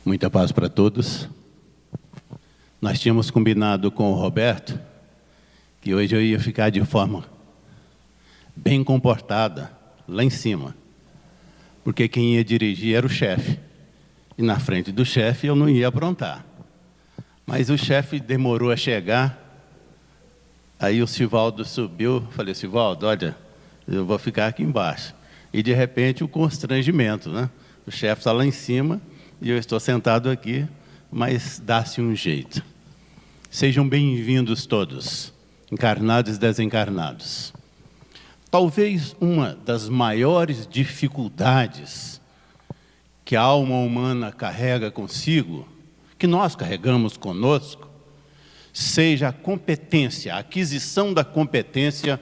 Muita paz para todos. Nós tínhamos combinado com o Roberto que hoje eu ia ficar de forma bem comportada lá em cima, porque quem ia dirigir era o chefe, e na frente do chefe eu não ia aprontar. Mas o chefe demorou a chegar, aí o Sivaldo subiu, falei: Sivaldo, olha, eu vou ficar aqui embaixo. E de repente o constrangimento, né? O chefe está lá em cima e eu estou sentado aqui, mas dá-se um jeito. Sejam bem-vindos todos, encarnados e desencarnados. Talvez uma das maiores dificuldades que a alma humana carrega consigo, que nós carregamos conosco, seja a competência, a aquisição da competência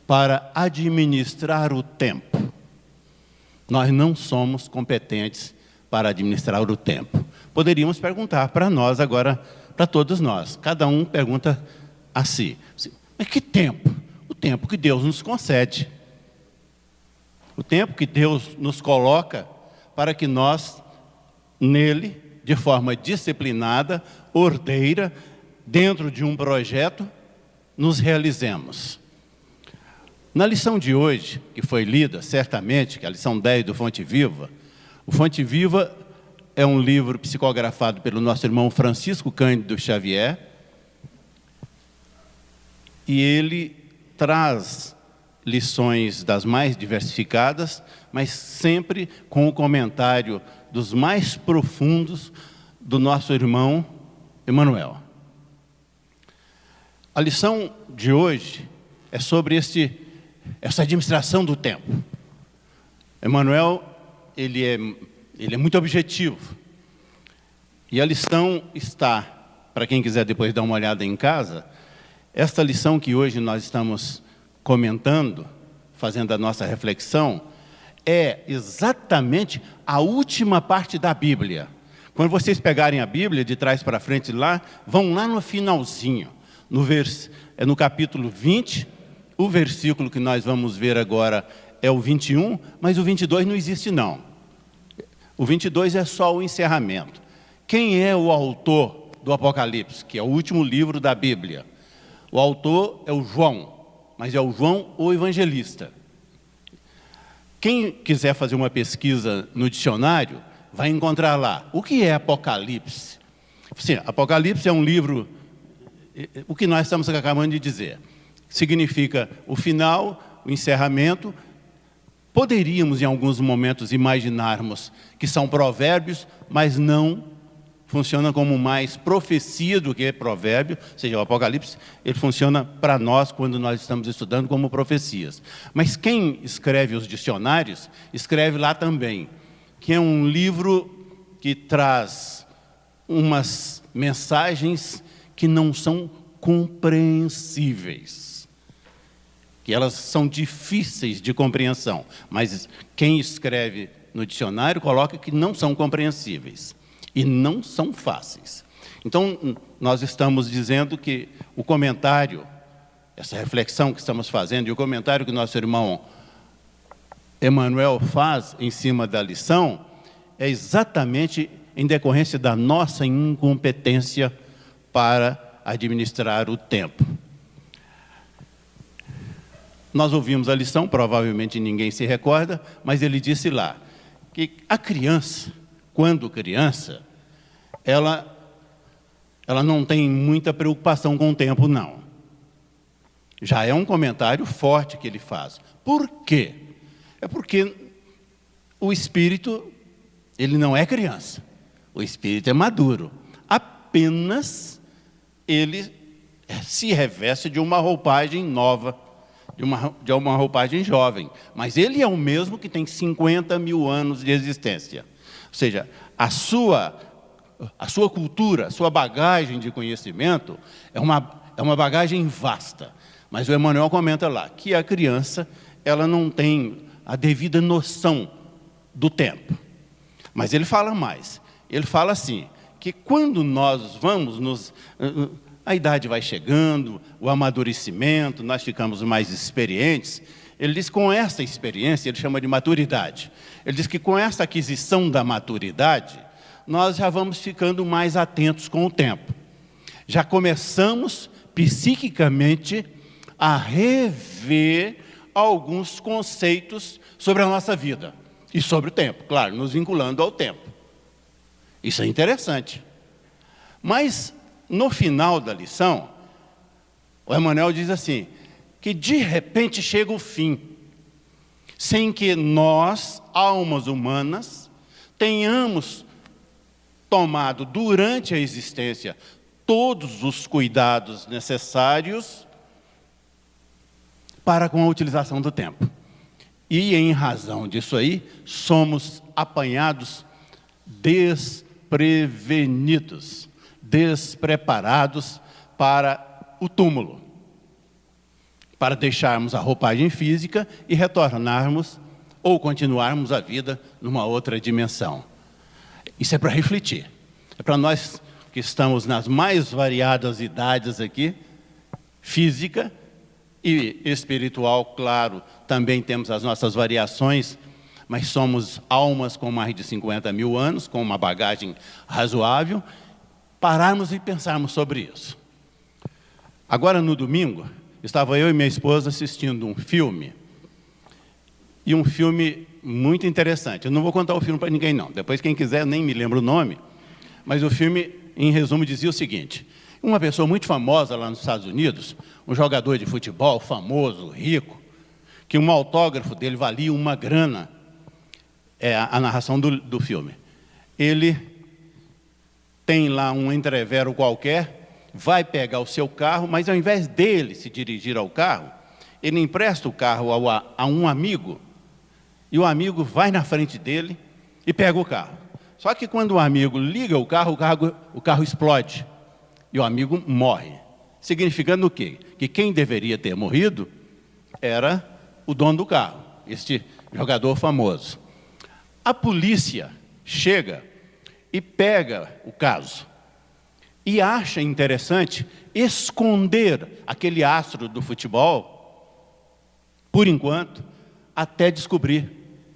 para administrar o tempo. Nós não somos competentes para administrar o tempo. Poderíamos perguntar para nós agora, para todos nós. Cada um pergunta a si. Mas que tempo? O tempo que Deus nos concede. O tempo que Deus nos coloca para que nós, nele, de forma disciplinada, ordeira, dentro de um projeto, nos realizemos. Na lição de hoje, que foi lida, certamente, que é a lição 10 do Fonte Viva, o Fonte Viva é um livro psicografado pelo nosso irmão Francisco Cândido Xavier, e ele traz lições das mais diversificadas, mas sempre com o comentário dos mais profundos do nosso irmão Emmanuel. A lição de hoje é sobre essa administração do tempo. Emmanuel, ele é muito objetivo. E a lição está, para quem quiser depois dar uma olhada em casa, esta lição que hoje nós estamos comentando, fazendo a nossa reflexão, é exatamente a última parte da Bíblia. Quando vocês pegarem a Bíblia, de trás para frente lá, vão lá no finalzinho, no capítulo 20, o versículo que nós vamos ver agora é o 21, mas o 22 não existe não. O 22 é só o encerramento. Quem é o autor do Apocalipse, que é o último livro da Bíblia? O autor é o João, mas é o João o evangelista. Quem quiser fazer uma pesquisa no dicionário, vai encontrar lá. O que é Apocalipse? Sim, Apocalipse é um livro, o que nós estamos acabando de dizer. Significa o final, o encerramento. Poderíamos, em alguns momentos, imaginarmos que são provérbios, mas não funciona como mais profecia do que provérbio, ou seja, o Apocalipse, ele funciona para nós quando nós estamos estudando como profecias. Mas quem escreve os dicionários, escreve lá também, que é um livro que traz umas mensagens que não são compreensíveis, que elas são difíceis de compreensão, mas quem escreve no dicionário coloca que não são compreensíveis e não são fáceis. Então, nós estamos dizendo que o comentário, essa reflexão que estamos fazendo, e o comentário que nosso irmão Emmanuel faz em cima da lição, é exatamente em decorrência da nossa incompetência para administrar o tempo. Nós ouvimos a lição, provavelmente ninguém se recorda, mas ele disse lá que a criança, quando criança, ela não tem muita preocupação com o tempo, não. Já é um comentário forte que ele faz. Por quê? É porque o espírito, ele não é criança. O espírito é maduro. Apenas ele se reveste de uma roupagem nova, de uma roupagem jovem, mas ele é o mesmo que tem 50 mil anos de existência. Ou seja, a sua cultura, a sua bagagem de conhecimento é uma bagagem vasta. Mas o Emmanuel comenta lá que a criança, ela não tem a devida noção do tempo. Mas ele fala mais. Ele fala assim, que quando nós vamos a idade vai chegando, o amadurecimento, nós ficamos mais experientes. Ele diz que com essa experiência, ele chama de maturidade. Ele diz que com essa aquisição da maturidade, nós já vamos ficando mais atentos com o tempo. Já começamos, psiquicamente, a rever alguns conceitos sobre a nossa vida. E sobre o tempo, claro, nos vinculando ao tempo. Isso é interessante. Mas, no final da lição, o Emmanuel diz assim, que de repente chega o fim, sem que nós, almas humanas, tenhamos tomado durante a existência todos os cuidados necessários para com a utilização do tempo. E, em razão disso aí, somos apanhados desprevenidos, despreparados para o túmulo, para deixarmos a roupagem física e retornarmos ou continuarmos a vida numa outra dimensão. Isso é para refletir. É para nós que estamos nas mais variadas idades aqui, física e espiritual, claro, também temos as nossas variações, mas somos almas com mais de 50 mil anos, com uma bagagem razoável, pararmos e pensarmos sobre isso. Agora, no domingo, estava eu e minha esposa assistindo um filme, e um filme muito interessante. Eu não vou contar o filme para ninguém, não. Depois, quem quiser, nem me lembro o nome, mas o filme, em resumo, dizia o seguinte: uma pessoa muito famosa lá nos Estados Unidos, um jogador de futebol famoso, rico, que um autógrafo dele valia uma grana, é a narração do filme. Ele tem lá um entrevero qualquer, vai pegar o seu carro, mas ao invés dele se dirigir ao carro, ele empresta o carro a um amigo, e o amigo vai na frente dele e pega o carro. Só que quando o amigo liga o carro explode, e o amigo morre. Significando o quê? Que quem deveria ter morrido era o dono do carro, este jogador famoso. A polícia chega e pega o caso e acha interessante esconder aquele astro do futebol, por enquanto, até descobrir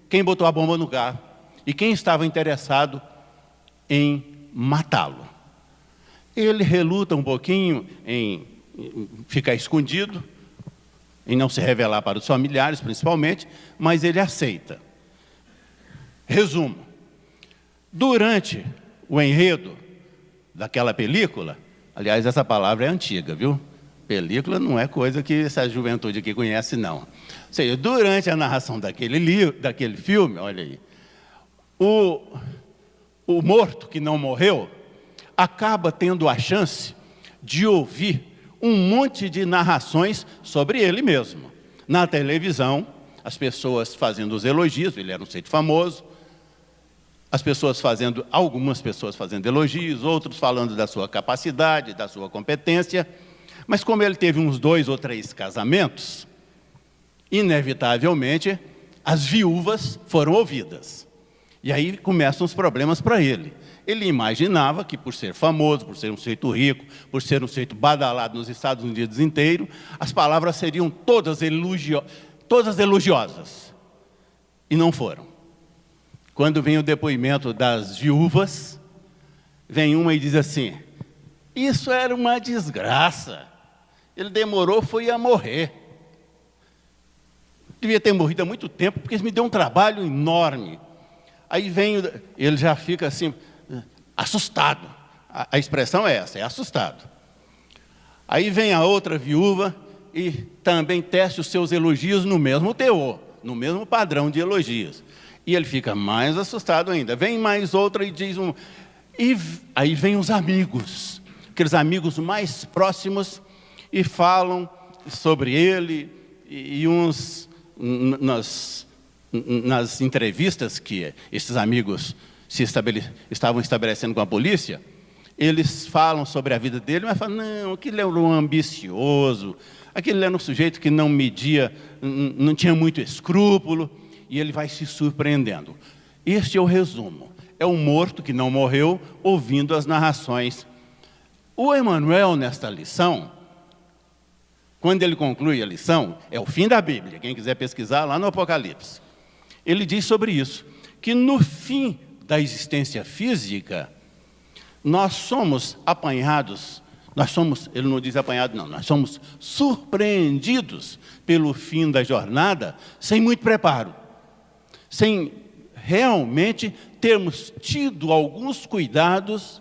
quem botou a bomba no carro e quem estava interessado em matá-lo. Ele reluta um pouquinho em ficar escondido, em não se revelar para os familiares, principalmente, mas ele aceita. Resumo: durante o enredo daquela película, aliás, essa palavra é antiga, viu? Película não é coisa que essa juventude aqui conhece, não. Ou seja, durante a narração daquele filme, olha aí, o morto que não morreu acaba tendo a chance de ouvir um monte de narrações sobre ele mesmo. Na televisão, as pessoas fazendo os elogios, ele era um sujeito famoso, algumas pessoas fazendo elogios, outros falando da sua capacidade, da sua competência, mas como ele teve uns 2 ou 3 casamentos, inevitavelmente, as viúvas foram ouvidas. E aí começam os problemas para ele. Ele imaginava que, por ser famoso, por ser um sujeito rico, por ser um sujeito badalado nos Estados Unidos inteiro, as palavras seriam todas elogiosas. E não foram. Quando vem o depoimento das viúvas, vem uma e diz assim: isso era uma desgraça. Ele demorou, foi a morrer. Devia ter morrido há muito tempo, porque isso me deu um trabalho enorme. Aí vem, ele já fica assim, assustado. A expressão é essa, é assustado. Aí vem a outra viúva e também tece os seus elogios no mesmo teor, no mesmo padrão de elogios. E ele fica mais assustado ainda. Vem mais outra e diz aí vem os amigos, aqueles amigos mais próximos, e falam sobre ele, e uns nas entrevistas que esses amigos estavam estabelecendo com a polícia, eles falam sobre a vida dele, mas falam: não, aquele era um ambicioso, aquele era um sujeito que não media, não tinha muito escrúpulo, e ele vai se surpreendendo. Este é o resumo. É um morto que não morreu, ouvindo as narrações. O Emmanuel, nesta lição, quando ele conclui a lição, é o fim da Bíblia, quem quiser pesquisar lá no Apocalipse. Ele diz sobre isso, que no fim da existência física, nós somos apanhados, ele não diz apanhado não, nós somos surpreendidos pelo fim da jornada sem muito preparo, sem realmente termos tido alguns cuidados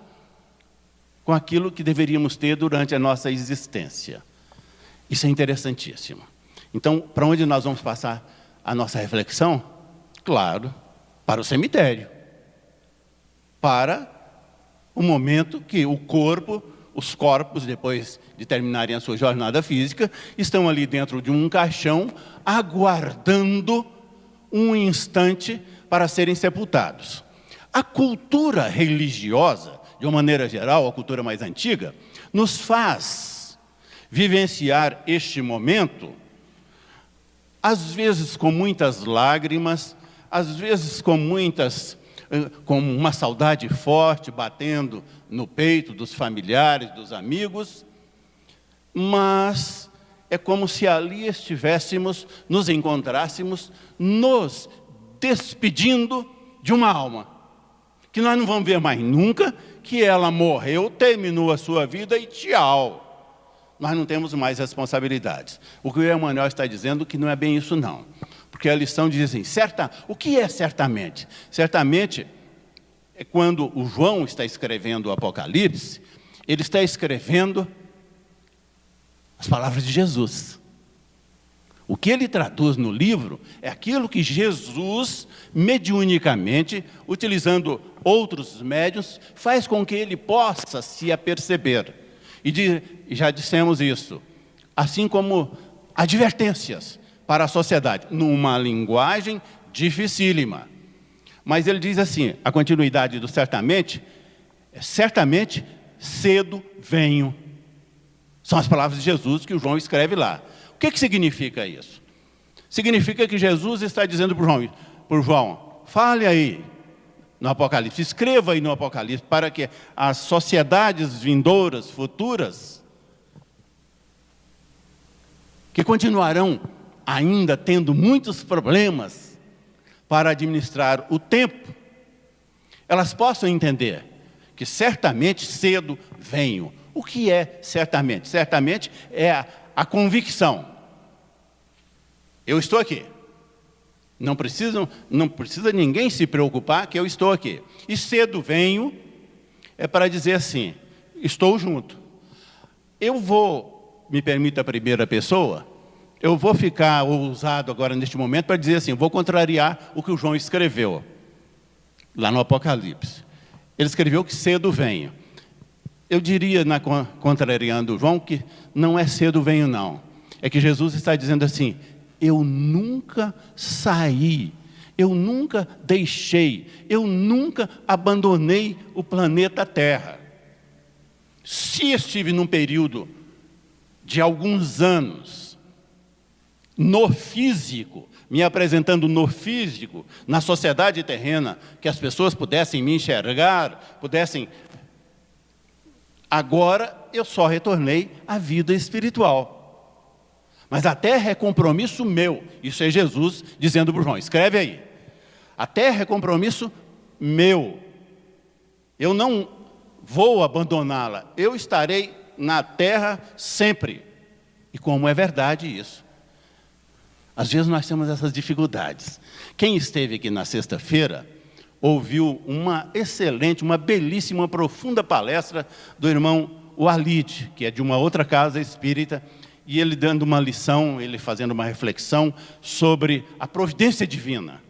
com aquilo que deveríamos ter durante a nossa existência. Isso é interessantíssimo. Então, para onde nós vamos passar a nossa reflexão? Claro, para o cemitério. Para o momento que os corpos, depois de terminarem a sua jornada física, estão ali dentro de um caixão, aguardando um instante para serem sepultados. A cultura religiosa, de uma maneira geral, a cultura mais antiga, nos faz vivenciar este momento, às vezes com muitas lágrimas, às vezes com uma saudade forte batendo no peito dos familiares, dos amigos, mas é como se ali nos encontrássemos, nos despedindo de uma alma, que nós não vamos ver mais nunca, que ela morreu, terminou a sua vida e tchau. Nós não temos mais responsabilidades. O que o Emmanuel está dizendo que não é bem isso não. Porque a lição diz assim, o que é certamente? Certamente é quando o João está escrevendo o Apocalipse, ele está escrevendo as palavras de Jesus. O que ele traduz no livro é aquilo que Jesus, mediunicamente, utilizando outros médiuns, faz com que ele possa se aperceber. E já dissemos isso, assim como advertências para a sociedade, numa linguagem dificílima. Mas ele diz assim, a continuidade do certamente, certamente cedo venho. São as palavras de Jesus que o João escreve lá. O que significa isso? Significa que Jesus está dizendo para o João, fale aí no Apocalipse, escreva aí no Apocalipse, para que as sociedades vindouras, futuras, que continuarão ainda tendo muitos problemas para administrar o tempo, elas possam entender que certamente cedo venho. O que é certamente? Certamente é a convicção. Eu estou aqui. Não precisa ninguém se preocupar que eu estou aqui. E cedo venho é para dizer assim, estou junto. Me permita a primeira pessoa, eu vou ficar ousado agora neste momento para dizer assim, vou contrariar o que o João escreveu lá no Apocalipse. Ele escreveu que cedo venho. Eu diria, contrariando o João, que não é cedo venho não. É que Jesus está dizendo assim, eu nunca saí, eu nunca deixei, eu nunca abandonei o planeta Terra. Se estive num período de alguns anos, no físico, me apresentando no físico, na sociedade terrena, que as pessoas pudessem me enxergar, agora eu só retornei à vida espiritual. Mas a terra é compromisso meu. Isso é Jesus dizendo para o João, escreve aí. A terra é compromisso meu. Eu não vou abandoná-la. Eu estarei na terra sempre. E como é verdade isso? Às vezes nós temos essas dificuldades. Quem esteve aqui na sexta-feira, ouviu uma excelente, uma belíssima, profunda palestra do irmão Walid, que é de uma outra casa espírita, e ele dando uma lição, ele fazendo uma reflexão sobre a providência divina.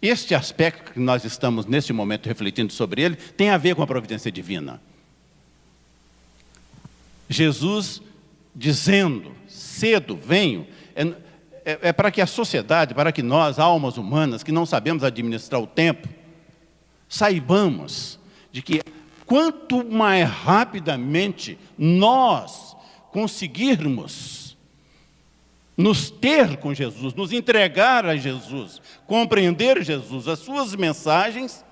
Este aspecto que nós estamos, neste momento, refletindo sobre ele, tem a ver com a providência divina. Jesus dizendo, cedo venho, é para que a sociedade, para que nós, almas humanas, que não sabemos administrar o tempo, saibamos de que quanto mais rapidamente nós conseguirmos nos ter com Jesus, nos entregar a Jesus, compreender Jesus, as suas mensagens,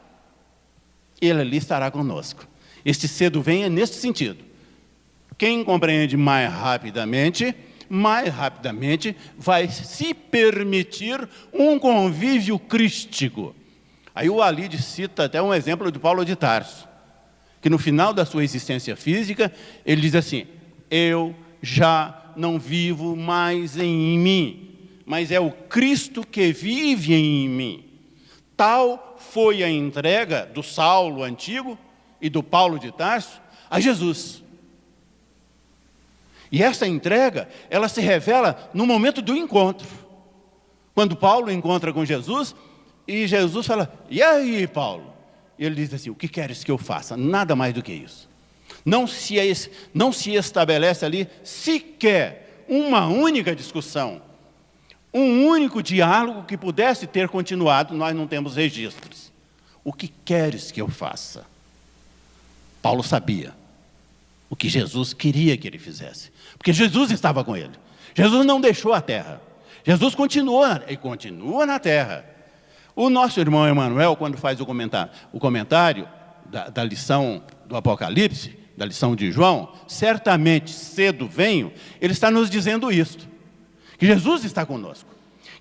Ele ali estará conosco. Este cedo vem é neste sentido. Quem compreende mais rapidamente vai se permitir um convívio crístico. Aí o Alide cita até um exemplo de Paulo de Tarso, que no final da sua existência física, ele diz assim: eu já não vivo mais em mim, mas é o Cristo que vive em mim. Tal foi a entrega do Saulo antigo e do Paulo de Tarso a Jesus. E essa entrega, ela se revela no momento do encontro. Quando Paulo encontra com Jesus, e Jesus fala: e aí, Paulo? E ele diz assim: o que queres que eu faça? Nada mais do que isso. Não se estabelece ali sequer uma única discussão, um único diálogo que pudesse ter continuado. Nós não temos registros. O que queres que eu faça? Paulo sabia o que Jesus queria que ele fizesse, porque Jesus estava com ele. Jesus não deixou a terra. Jesus continua na terra. O nosso irmão Emanuel, quando faz o comentário da lição do Apocalipse, da lição de João, certamente cedo venho, ele está nos dizendo isto, que Jesus está conosco,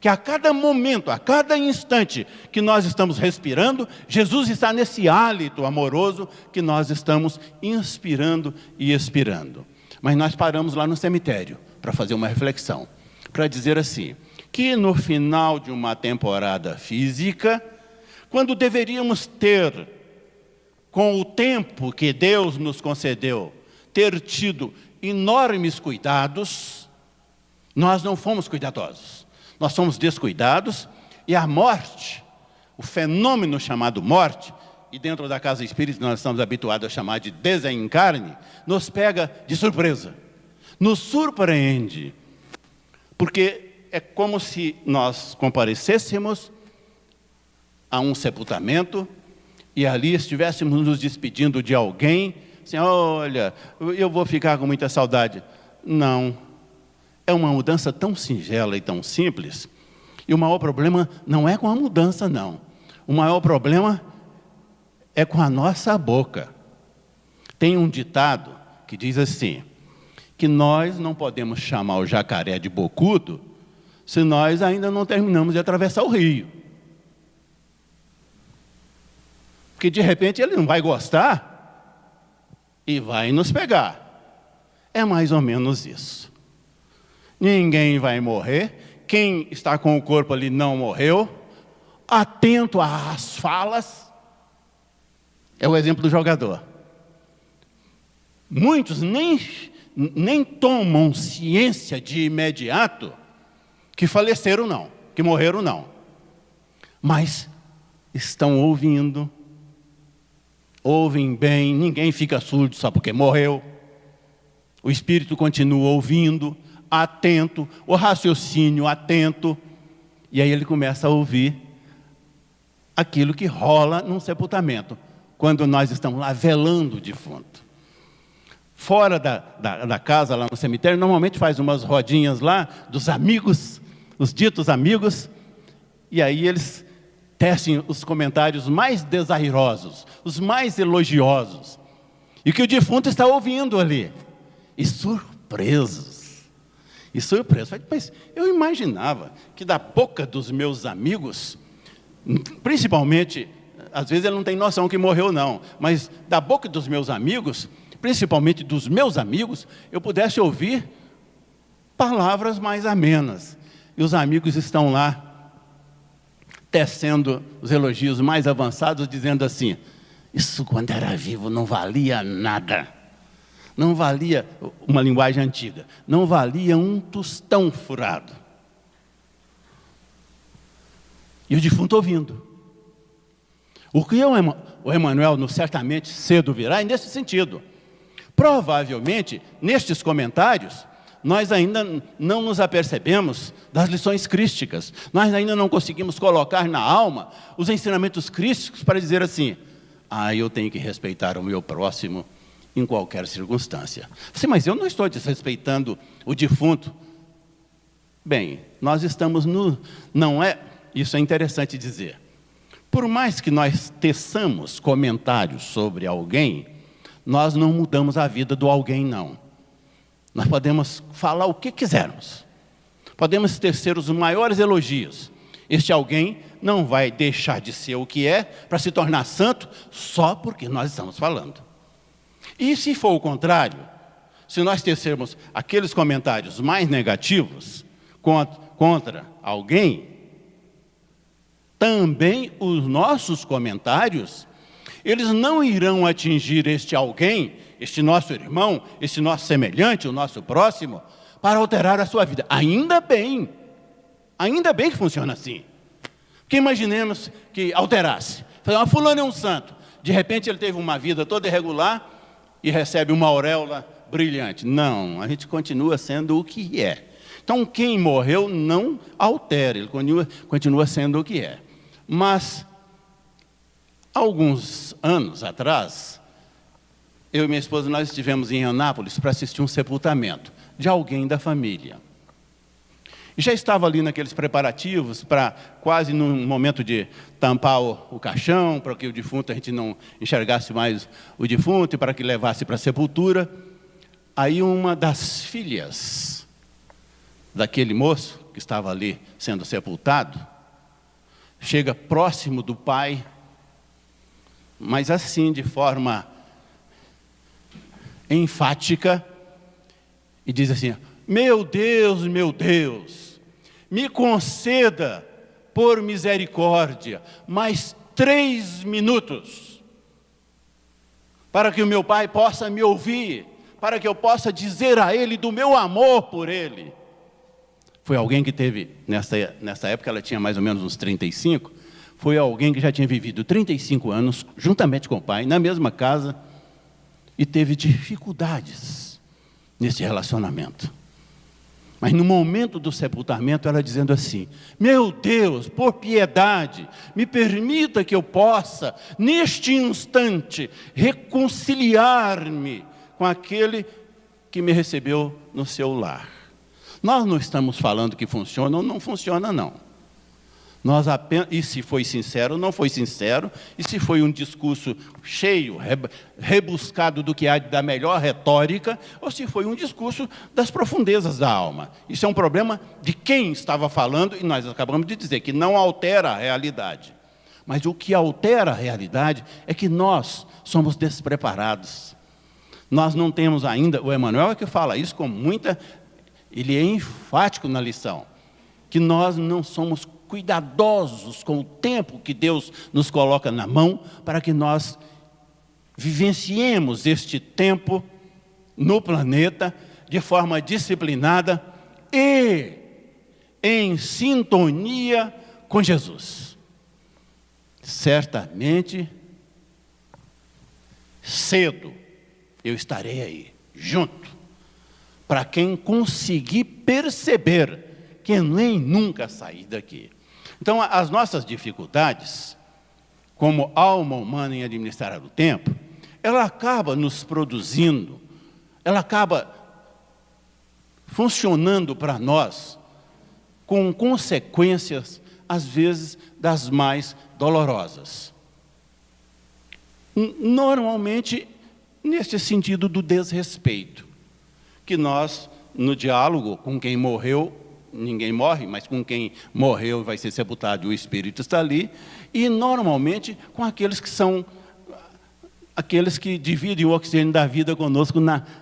que a cada momento, a cada instante que nós estamos respirando, Jesus está nesse hálito amoroso que nós estamos inspirando e expirando. Mas nós paramos lá no cemitério para fazer uma reflexão, para dizer assim, que no final de uma temporada física, quando deveríamos ter, com o tempo que Deus nos concedeu, ter tido enormes cuidados, nós não fomos cuidadosos. Nós somos descuidados, e a morte, o fenômeno chamado morte, e dentro da casa espírita nós estamos habituados a chamar de desencarne, nos pega de surpresa, nos surpreende, porque é como se nós comparecêssemos a um sepultamento e ali estivéssemos nos despedindo de alguém, assim: olha, eu vou ficar com muita saudade. Não, é uma mudança tão singela e tão simples, e o maior problema não é com a mudança, não. O maior problema é com a nossa boca. Tem um ditado que diz assim, que nós não podemos chamar o jacaré de bocudo se nós ainda não terminamos de atravessar o rio. Porque de repente ele não vai gostar e vai nos pegar. É mais ou menos isso. Ninguém vai morrer. Quem está com o corpo ali não morreu. Atento às falas. É o exemplo do jogador. Muitos nem tomam ciência de imediato que faleceram não, que morreram não. Mas estão ouvindo, ouvem bem, ninguém fica surdo só porque morreu. O espírito continua ouvindo, atento, o raciocínio atento, e aí ele começa a ouvir aquilo que rola num sepultamento, quando nós estamos lá velando o defunto. Fora da casa, lá no cemitério, normalmente faz umas rodinhas lá dos amigos, os ditos amigos, e aí eles tecem os comentários mais desairosos, os mais elogiosos, e que o defunto está ouvindo ali, e surpresos. Mas eu imaginava que da boca dos meus amigos, principalmente, às vezes ele não tem noção que morreu não, mas da boca dos meus amigos, principalmente dos meus amigos, eu pudesse ouvir palavras mais amenas. E os amigos estão lá, tecendo os elogios mais avançados, dizendo assim: isso quando era vivo não valia nada. Não valia, uma linguagem antiga, não valia um tostão furado. E o defunto ouvindo. O que o Emanuel certamente cedo virá é nesse sentido. Provavelmente, nestes comentários, nós ainda não nos apercebemos das lições crísticas. Nós ainda não conseguimos colocar na alma os ensinamentos crísticos para dizer assim: eu tenho que respeitar o meu próximo em qualquer circunstância. Mas eu não estou desrespeitando o defunto. Bem, nós estamos não é, isso é interessante dizer. Por mais que nós teçamos comentários sobre alguém, nós não mudamos a vida do alguém, não. Nós podemos falar o que quisermos. Podemos tecer os maiores elogios. Este alguém não vai deixar de ser o que é para se tornar santo só porque nós estamos falando. E se for o contrário, se nós tecermos aqueles comentários mais negativos contra alguém, também os nossos comentários, eles não irão atingir este alguém, este nosso irmão, este nosso semelhante, o nosso próximo, para alterar a sua vida. Ainda bem que funciona assim. Porque imaginemos que alterasse. Fulano é um santo. De repente ele teve uma vida toda irregular e recebe uma auréola brilhante. Não, a gente continua sendo o que é. Então quem morreu não altera, ele continua sendo o que é. Mas, alguns anos atrás, eu e minha esposa, nós estivemos em Anápolis para assistir um sepultamento de alguém da família. E já estava ali naqueles preparativos para quase num momento de tampar o caixão, para que o defunto, a gente não enxergasse mais o defunto, e para que levasse para a sepultura. Aí uma das filhas daquele moço que estava ali sendo sepultado, chega próximo do pai, mas assim, de forma enfática, e diz assim: meu Deus, me conceda, por misericórdia, mais 3 minutos, para que o meu pai possa me ouvir, para que eu possa dizer a ele do meu amor por ele. Foi alguém que teve, nessa época ela tinha mais ou menos uns 35, foi alguém que já tinha vivido 35 anos, juntamente com o pai, na mesma casa, e teve dificuldades nesse relacionamento. Mas no momento do sepultamento, ela dizendo assim: meu Deus, por piedade, me permita que eu possa, neste instante, reconciliar-me com aquele que me recebeu no seu lar. Nós não estamos falando que funciona ou não funciona, não. Nós apenas, e se foi sincero ou não foi sincero, e se foi um discurso cheio, rebuscado do que há da melhor retórica, ou se foi um discurso das profundezas da alma. Isso é um problema de quem estava falando, e nós acabamos de dizer que não altera a realidade. Mas o que altera a realidade é que nós somos despreparados. Nós não temos ainda, o Emmanuel é que fala isso com muita... Ele é enfático na lição, que nós não somos cuidadosos com o tempo que Deus nos coloca na mão, para que nós vivenciemos este tempo no planeta de forma disciplinada e em sintonia com Jesus. Certamente, cedo, eu estarei aí, junto, para quem conseguir perceber que nem nunca sair daqui. Então, as nossas dificuldades, como alma humana em administrar o tempo, ela acaba nos produzindo, ela acaba funcionando para nós com consequências, às vezes, das mais dolorosas. Normalmente, nesse sentido do desrespeito, que nós, no diálogo com quem morreu, ninguém morre, mas com quem morreu vai ser sepultado, o espírito está ali, e normalmente com aqueles que são, aqueles que dividem o oxigênio da vida conosco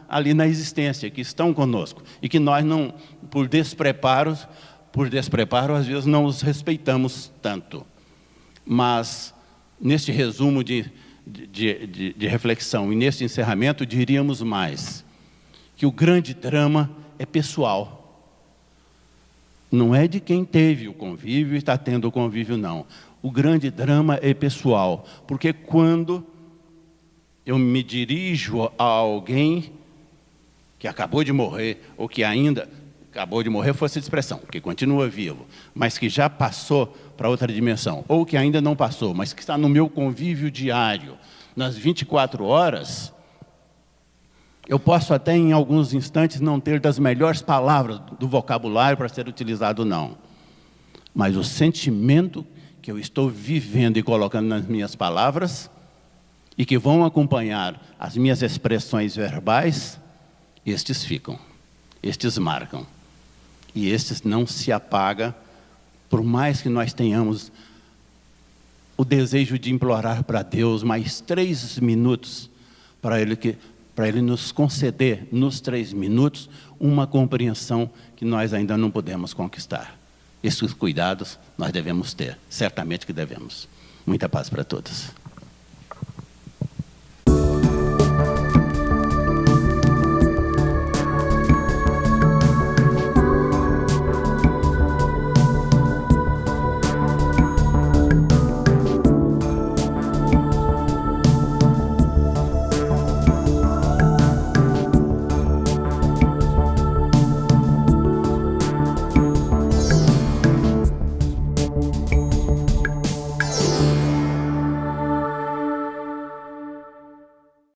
ali na existência, que estão conosco, e que nós não, por despreparo, às vezes não os respeitamos tanto. Mas, neste resumo de reflexão e neste encerramento, diríamos mais, que o grande drama é pessoal. Não é de quem teve o convívio e está tendo o convívio, não. O grande drama é pessoal, porque quando eu me dirijo a alguém que acabou de morrer, ou que ainda acabou de morrer, fosse a expressão, que continua vivo, mas que já passou para outra dimensão, ou que ainda não passou, mas que está no meu convívio diário, nas 24 horas, eu posso até em alguns instantes não ter das melhores palavras do vocabulário para ser utilizado, não. Mas o sentimento que eu estou vivendo e colocando nas minhas palavras, e que vão acompanhar as minhas expressões verbais, estes ficam, estes marcam. E estes não se apagam, por mais que nós tenhamos o desejo de implorar para Deus mais 3 minutos, para Ele nos conceder, nos 3 minutos, uma compreensão que nós ainda não podemos conquistar. Esses cuidados nós devemos ter, certamente que devemos. Muita paz para todos.